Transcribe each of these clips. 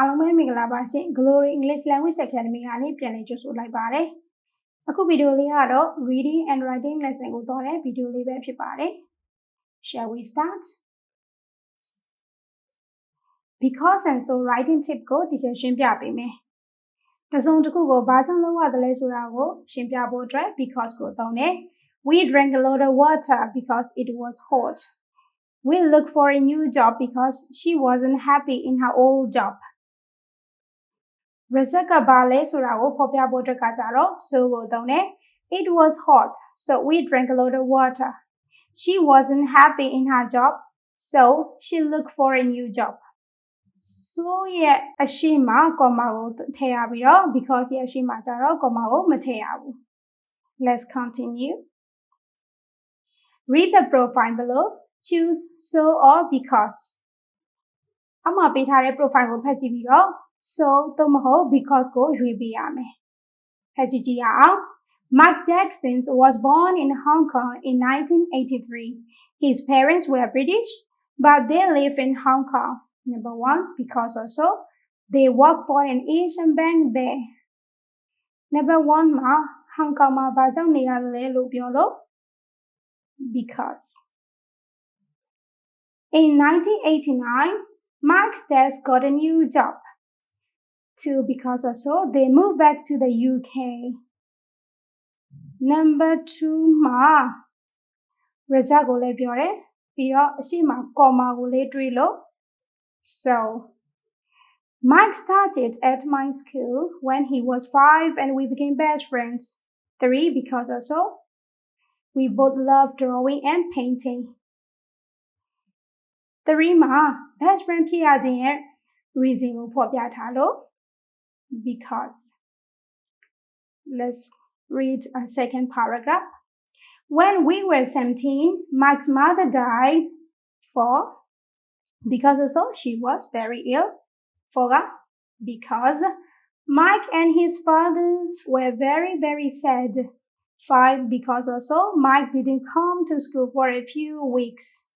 အားလုံးပဲမင်္ဂလာပါရှင် Glory English Language Academy ကနေပြန်လည်ကြိုဆိုလိုက်ပါတယ်။အခုဗီဒီယိုလေးကတော့ reading and writing lesson ကိုသွားတဲ့ဗီဒီယိုလေးပဲဖြစ်ပါတယ်။ Shall we start? Because and so writing tip ကိုဒီချက်ရှင်းပြပေးမယ်။တစ်စုံတစ်ခုကိုဘာကြောင့်လုပ်ရတယ်လဲဆိုတာကိုရှင်းပြဖို့အတွက် because ကိုသုံးတယ်။ We drank a lot of water because it was hot. We looked for a new job because she wasn't happy in her old job. Result ကဘာလဲဆိုတာကိုဖော်ပြဖို့အတွက်ကကြတော့ so ကိုသုံးတယ် It was hot, so we drank a lot of water. She wasn't happy in her job, so she looked for a new job. So ရဲ့အရှိမ comma ကိုထည့်ရပြီးတော့ because ရဲ့အရှိမကြတော့ comma ကိုမထည့်ရဘူး Let's continue. Read the profile below. Choose so or because. အမှပေးထားတဲ့ profile ကိုဖတ်ကြည့်ပြီးတော့ so သို့မဟုတ် because ကိုရွေးပေးရမယ်။ဖတ်ကြည့်ကြရအောင် Mark Jackson was born in Hong Kong in 1983. His parents were British, but they live in Hong Kong. Number 1, because also, they work for an Asian bank there. Number 1 မှာ Hong Kong မှာဘာကြောင့်နေရတယ်လို့ပြောလို့ because. In 1989, Mark's dad got a new job. 2, because also, they moved back to the UK. Number 2မှာ result ကိုလည်းပြောတယ်ပြီးတော့အရှိမ comma ကိုလည်းတွေးလို့ So Mike started at my school when he was 5 and we became best friends. 3, because also we both love drawing and painting. 3မှာ best friend ဖြစ်ရခြင်းရဲ့ reason ကိုဖော်ပြထားလို့ because. Let's read a second paragraph. When we were 17, Mike's mother died. 4, because also she was very ill. 4, because Mike and his father were very, very sad. 5, because also Mike didn't come to school for a few weeks.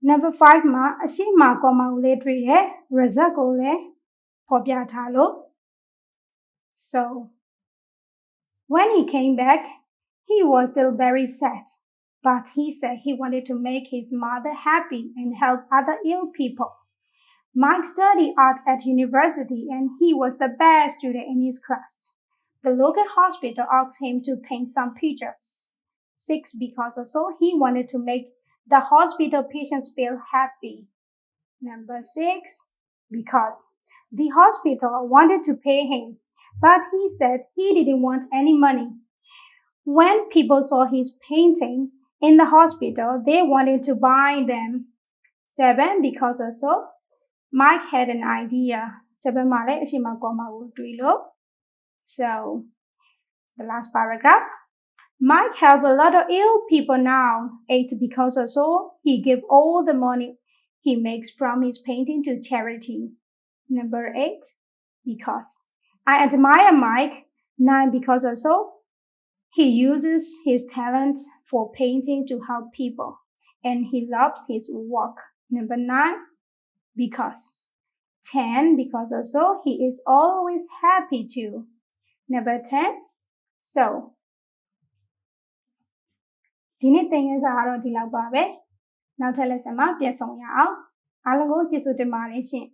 Number 5မှာအရှိမ comma ကိုလည်းတွေ့ရ result ကိုလည်းဖော်ပြထားလို့ So when he came back, he was still very sad, but he said he wanted to make his mother happy and help other ill people. Mike studied art at university and he was the best student in his class. The local hospital asked him to paint some pictures. 6, because also he wanted to make the hospital patients feel happy. Number 6, because the hospital wanted to pay him, but he said he didn't want any money. When people saw his painting in the hospital, they wanted to buy them. 7, because also Mike had an idea. 7မှာလည်းအရှိမ comma ကိုတွေ့လို့ So the last paragraph. Mike helps a lot of ill people now. 8, because also he gives all the money he makes from his painting to charity. Number 8, because I admire Mike. 9, because also he uses his talent for painting to help people and he loves his work. Number 9, because 10, because also he is always happy too. Number 10, so ဒီနေ့သင်ခန်းစာကတော့ဒီလောက်ပါပဲနောက်ထပ် lesson မှာပြန်ဆောင်ရအောင်အားလုံးကိုကျေးဇူးတင်ပါတယ်ရှင်